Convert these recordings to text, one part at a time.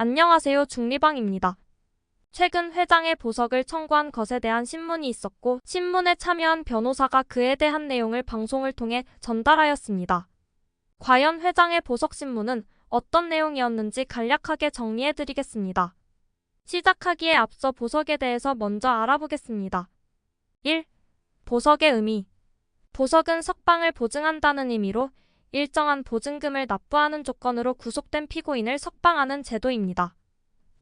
안녕하세요. 중리방입니다. 최근 회장의 보석을 청구한 것에 대한 신문이 있었고 신문에 참여한 변호사가 그에 대한 내용을 방송을 통해 전달하였습니다. 과연 회장의 보석 신문은 어떤 내용이었는지 간략하게 정리해드리겠습니다. 시작하기에 앞서 보석에 대해서 먼저 알아보겠습니다. 1. 보석의 의미. 보석은 석방을 보증한다는 의미로 일정한 보증금을 납부하는 조건으로 구속된 피고인을 석방하는 제도입니다.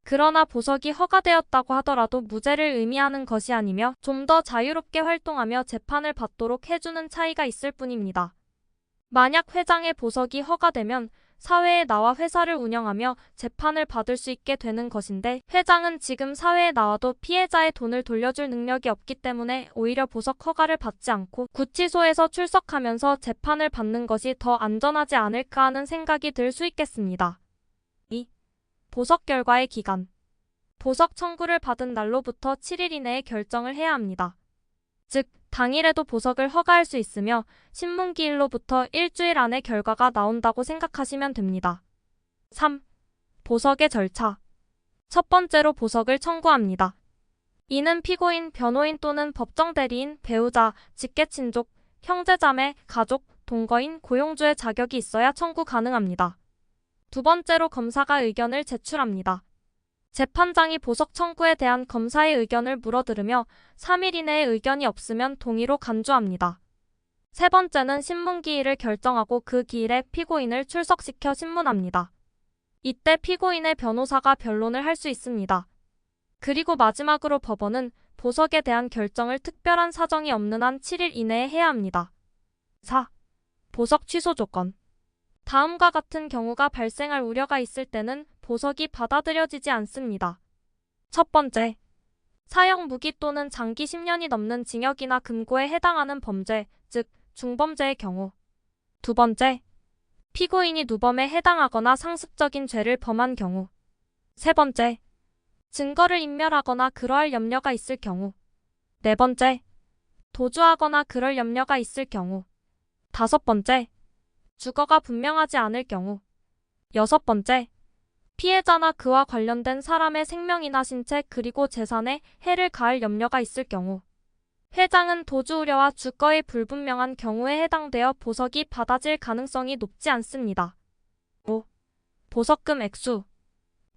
그러나 보석이 허가되었다고 하더라도 무죄를 의미하는 것이 아니며 좀 더 자유롭게 활동하며 재판을 받도록 해주는 차이가 있을 뿐입니다. 만약 회장의 보석이 허가되면 사회에 나와 회사를 운영하며 재판을 받을 수 있게 되는 것인데 회장은 지금 사회에 나와도 피해자의 돈을 돌려줄 능력이 없기 때문에 오히려 보석 허가를 받지 않고 구치소에서 출석하면서 재판을 받는 것이 더 안전하지 않을까 하는 생각이 들 수 있겠습니다. 2. 보석 결과의 기간. 보석 청구를 받은 날로부터 7일 이내에 결정을 해야 합니다. 즉, 당일에도 보석을 허가할 수 있으며 신문기일로부터 일주일 안에 결과가 나온다고 생각하시면 됩니다. 3. 보석의 절차. 첫 번째로 보석을 청구합니다. 이는 피고인, 변호인 또는 법정 대리인, 배우자, 직계친족, 형제자매, 가족, 동거인, 고용주의 자격이 있어야 청구 가능합니다. 두 번째로 검사가 의견을 제출합니다. 재판장이 보석 청구에 대한 검사의 의견을 물어들으며 3일 이내에 의견이 없으면 동의로 간주합니다. 세 번째는 신문기일을 결정하고 그 기일에 피고인을 출석시켜 신문합니다. 이때 피고인의 변호사가 변론을 할 수 있습니다. 그리고 마지막으로 법원은 보석에 대한 결정을 특별한 사정이 없는 한 7일 이내에 해야 합니다. 4. 보석 취소 조건. 다음과 같은 경우가 발생할 우려가 있을 때는 보석이 받아들여지지 않습니다. 첫 번째, 사형 무기 또는 장기 10년이 넘는 징역이나 금고에 해당하는 범죄, 즉 중범죄의 경우. 두 번째, 피고인이 누범에 해당하거나 상습적인 죄를 범한 경우. 세 번째, 증거를 인멸하거나 그러할 염려가 있을 경우. 네 번째, 도주하거나 그럴 염려가 있을 경우. 다섯 번째, 주거가 분명하지 않을 경우. 여섯 번째, 피해자나 그와 관련된 사람의 생명이나 신체 그리고 재산에 해를 가할 염려가 있을 경우. 회장은 도주 우려와 주거의 불분명한 경우에 해당되어 보석이 받아질 가능성이 높지 않습니다. 5. 보석금 액수.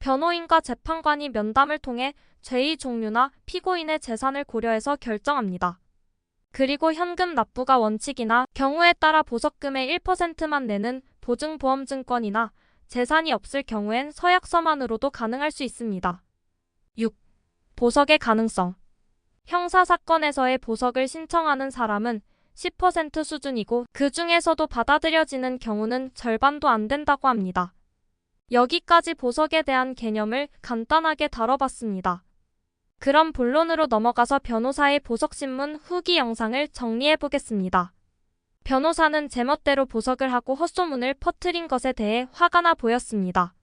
변호인과 재판관이 면담을 통해 죄의 종류나 피고인의 재산을 고려해서 결정합니다. 그리고 현금 납부가 원칙이나 경우에 따라 보석금의 1%만 내는 보증보험증권이나 재산이 없을 경우엔 서약서만으로도 가능할 수 있습니다. 6. 보석의 가능성. 형사사건에서의 보석을 신청하는 사람은 10% 수준이고 그 중에서도 받아들여지는 경우는 절반도 안 된다고 합니다. 여기까지 보석에 대한 개념을 간단하게 다뤄봤습니다. 그럼 본론으로 넘어가서 변호사의 보석신문 후기 영상을 정리해보겠습니다. 변호사는 제멋대로 보석을 하고 헛소문을 퍼뜨린 것에 대해 화가 나 보였습니다.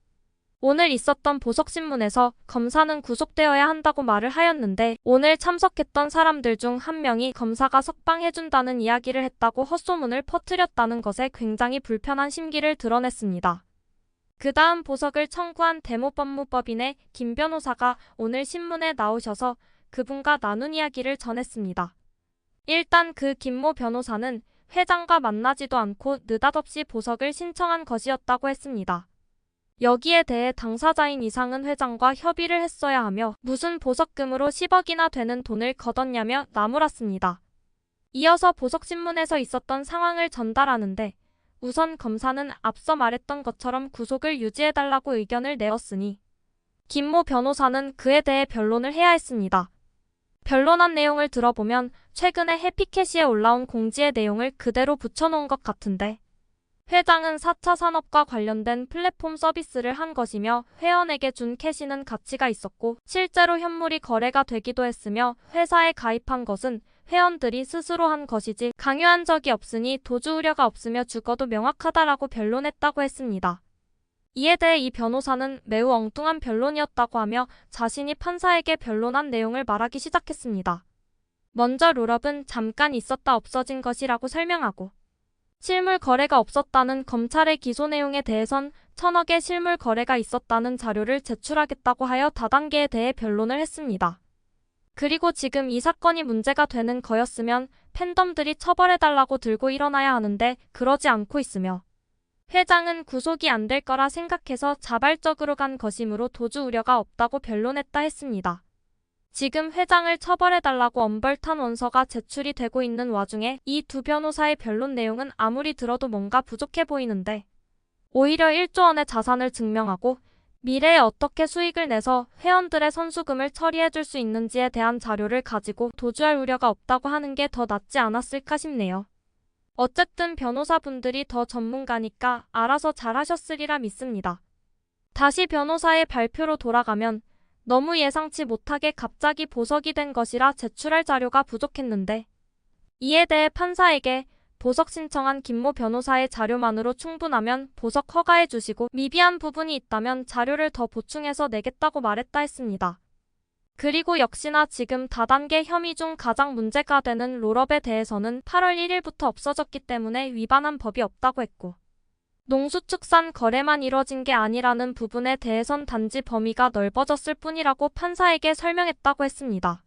오늘 있었던 보석신문에서 검사는 구속되어야 한다고 말을 하였는데 오늘 참석했던 사람들 중 한 명이 검사가 석방해준다는 이야기를 했다고 헛소문을 퍼뜨렸다는 것에 굉장히 불편한 심기를 드러냈습니다. 그 다음 보석을 청구한 대모법무법인의 김 변호사가 오늘 신문에 나오셔서 그분과 나눈 이야기를 전했습니다. 일단 그 김모 변호사는 회장과 만나지도 않고 느닷없이 보석을 신청한 것이었다고 했습니다. 여기에 대해 당사자인 이상은 회장과 협의를 했어야 하며 무슨 보석금으로 10억이나 되는 돈을 거뒀냐며 나무랐습니다. 이어서 보석신문에서 있었던 상황을 전달하는데 우선 검사는 앞서 말했던 것처럼 구속을 유지해달라고 의견을 내었으니 김모 변호사는 그에 대해 변론을 해야 했습니다. 변론한 내용을 들어보면 최근에 해피캐시에 올라온 공지의 내용을 그대로 붙여놓은 것 같은데 회장은 4차 산업과 관련된 플랫폼 서비스를 한 것이며 회원에게 준 캐시는 가치가 있었고 실제로 현물이 거래가 되기도 했으며 회사에 가입한 것은 회원들이 스스로 한 것이지 강요한 적이 없으니 도주 우려가 없으며 주거도 명확하다라고 변론했다고 했습니다. 이에 대해 이 변호사는 매우 엉뚱한 변론이었다고 하며 자신이 판사에게 변론한 내용을 말하기 시작했습니다. 먼저 롤업은 잠깐 있었다 없어진 것이라고 설명하고 실물 거래가 없었다는 검찰의 기소 내용에 대해선 천억의 실물 거래가 있었다는 자료를 제출하겠다고 하여 다단계에 대해 변론을 했습니다. 그리고 지금 이 사건이 문제가 되는 거였으면 팬덤들이 처벌해달라고 들고 일어나야 하는데 그러지 않고 있으며 회장은 구속이 안 될 거라 생각해서 자발적으로 간 것이므로 도주 우려가 없다고 변론했다 했습니다. 지금 회장을 처벌해달라고 엄벌탄 원서가 제출이 되고 있는 와중에 이 두 변호사의 변론 내용은 아무리 들어도 뭔가 부족해 보이는데 오히려 1조 원의 자산을 증명하고 미래에 어떻게 수익을 내서 회원들의 선수금을 처리해줄 수 있는지에 대한 자료를 가지고 도주할 우려가 없다고 하는 게 더 낫지 않았을까 싶네요. 어쨌든 변호사분들이 더 전문가니까 알아서 잘하셨으리라 믿습니다. 다시 변호사의 발표로 돌아가면 너무 예상치 못하게 갑자기 보석이 된 것이라 제출할 자료가 부족했는데 이에 대해 판사에게 보석 신청한 김모 변호사의 자료만으로 충분하면 보석 허가해 주시고 미비한 부분이 있다면 자료를 더 보충해서 내겠다고 말했다 했습니다. 그리고 역시나 지금 다단계 혐의 중 가장 문제가 되는 롤업에 대해서는 8월 1일부터 없어졌기 때문에 위반한 법이 없다고 했고 농수축산 거래만 이뤄진 게 아니라는 부분에 대해선 단지 범위가 넓어졌을 뿐이라고 판사에게 설명했다고 했습니다.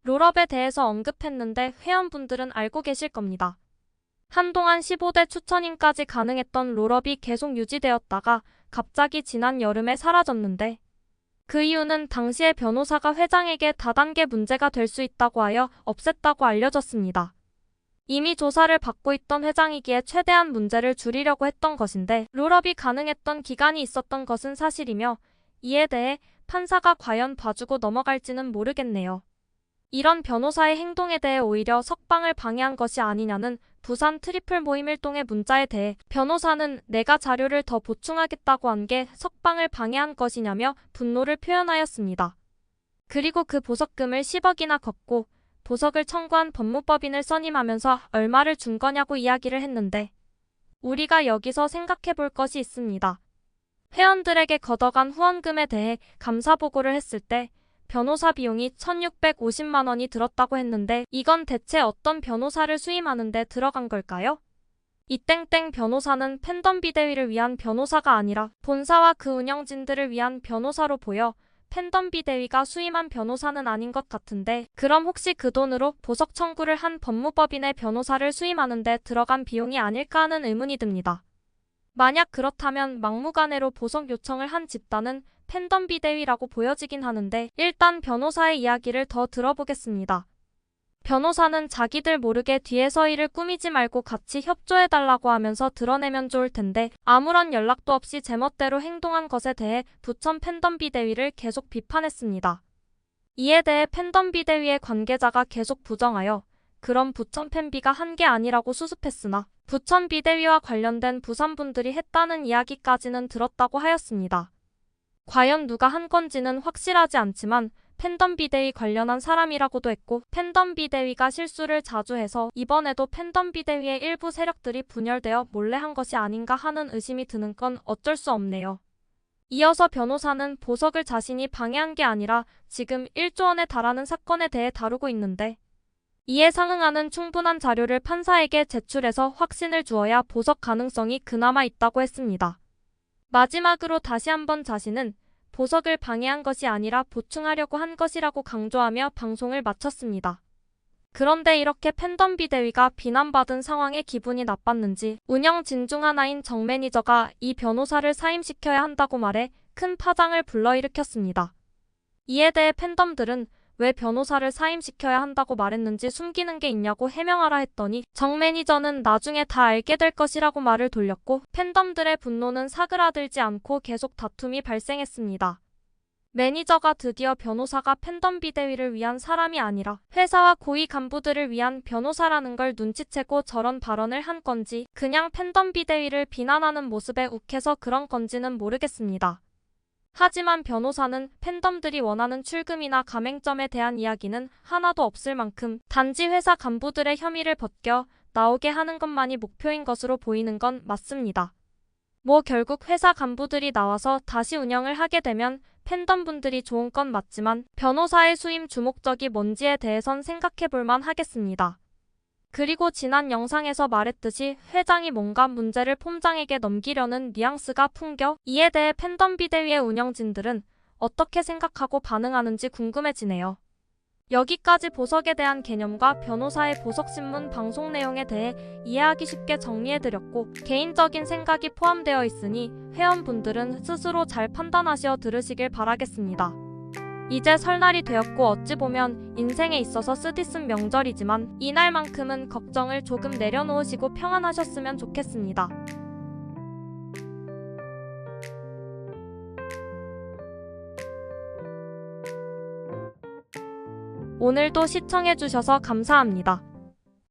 롤업에 대해서 언급했는데 회원분들은 알고 계실 겁니다. 한동안 15대 추천인까지 가능했던 롤업이 계속 유지되었다가 갑자기 지난 여름에 사라졌는데 그 이유는 당시에 변호사가 회장에게 다단계 문제가 될 수 있다고 하여 없앴다고 알려졌습니다. 이미 조사를 받고 있던 회장이기에 최대한 문제를 줄이려고 했던 것인데 롤업이 가능했던 기간이 있었던 것은 사실이며 이에 대해 판사가 과연 봐주고 넘어갈지는 모르겠네요. 이런 변호사의 행동에 대해 오히려 석방을 방해한 것이 아니냐는 부산 트리플 모임일동의 문자에 대해 변호사는 내가 자료를 더 보충하겠다고 한 게 석방을 방해한 것이냐며 분노를 표현하였습니다. 그리고 그 보석금을 10억이나 걷고 보석을 청구한 법무법인을 선임하면서 얼마를 준 거냐고 이야기를 했는데 우리가 여기서 생각해 볼 것이 있습니다. 회원들에게 걷어간 후원금에 대해 감사보고를 했을 때 변호사 비용이 1,650만 원이 들었다고 했는데 이건 대체 어떤 변호사를 수임하는 데 들어간 걸까요? 이 땡땡 변호사는 팬덤 비대위를 위한 변호사가 아니라 본사와 그 운영진들을 위한 변호사로 보여 팬덤 비대위가 수임한 변호사는 아닌 것 같은데 그럼 혹시 그 돈으로 보석 청구를 한 법무법인의 변호사를 수임하는 데 들어간 비용이 아닐까 하는 의문이 듭니다. 만약 그렇다면 막무가내로 보석 요청을 한 집단은 팬덤 비대위라고 보여지긴 하는데 일단 변호사의 이야기를 더 들어보겠습니다. 변호사는 자기들 모르게 뒤에서 일을 꾸미지 말고 같이 협조해달라고 하면서 드러내면 좋을 텐데 아무런 연락도 없이 제멋대로 행동한 것에 대해 부천 팬덤 비대위를 계속 비판했습니다. 이에 대해 팬덤 비대위의 관계자가 계속 부정하여 그럼 부천 팬비가 한 게 아니라고 수습했으나 부천 비대위와 관련된 부산분들이 했다는 이야기까지는 들었다고 하였습니다. 과연 누가 한 건지는 확실하지 않지만 팬덤 비대위 관련한 사람이라고도 했고 팬덤 비대위가 실수를 자주 해서 이번에도 팬덤 비대위의 일부 세력들이 분열되어 몰래 한 것이 아닌가 하는 의심이 드는 건 어쩔 수 없네요. 이어서 변호사는 보석을 자신이 방해한 게 아니라 지금 1조 원에 달하는 사건에 대해 다루고 있는데 이에 상응하는 충분한 자료를 판사에게 제출해서 확신을 주어야 보석 가능성이 그나마 있다고 했습니다. 마지막으로 다시 한번 자신은 보석을 방해한 것이 아니라 보충하려고 한 것이라고 강조하며 방송을 마쳤습니다. 그런데 이렇게 팬덤 비대위가 비난받은 상황에 기분이 나빴는지 운영진 중 하나인 정 매니저가 이 변호사를 사임시켜야 한다고 말해 큰 파장을 불러일으켰습니다. 이에 대해 팬덤들은 왜 변호사를 사임시켜야 한다고 말했는지 숨기는 게 있냐고 해명하라 했더니 정 매니저는 나중에 다 알게 될 것이라고 말을 돌렸고 팬덤들의 분노는 사그라들지 않고 계속 다툼이 발생했습니다. 매니저가 드디어 변호사가 팬덤 비대위를 위한 사람이 아니라 회사와 고위 간부들을 위한 변호사라는 걸 눈치채고 저런 발언을 한 건지 그냥 팬덤 비대위를 비난하는 모습에 욱해서 그런 건지는 모르겠습니다. 하지만 변호사는 팬덤들이 원하는 출금이나 가맹점에 대한 이야기는 하나도 없을 만큼 단지 회사 간부들의 혐의를 벗겨 나오게 하는 것만이 목표인 것으로 보이는 건 맞습니다. 뭐 결국 회사 간부들이 나와서 다시 운영을 하게 되면 팬덤분들이 좋은 건 맞지만 변호사의 수임 주목적이 뭔지에 대해선 생각해 볼 만 하겠습니다. 그리고 지난 영상에서 말했듯이 회장이 뭔가 문제를 폼장에게 넘기려는 뉘앙스가 풍겨 이에 대해 팬덤 비대위의 운영진들은 어떻게 생각하고 반응하는지 궁금해지네요. 여기까지 보석에 대한 개념과 변호사의 보석신문 방송 내용에 대해 이해하기 쉽게 정리해드렸고 개인적인 생각이 포함되어 있으니 회원분들은 스스로 잘 판단하시어 들으시길 바라겠습니다. 이제 설날이 되었고 어찌 보면 인생에 있어서 쓰디쓴 명절이지만 이날만큼은 걱정을 조금 내려놓으시고 평안하셨으면 좋겠습니다. 오늘도 시청해주셔서 감사합니다.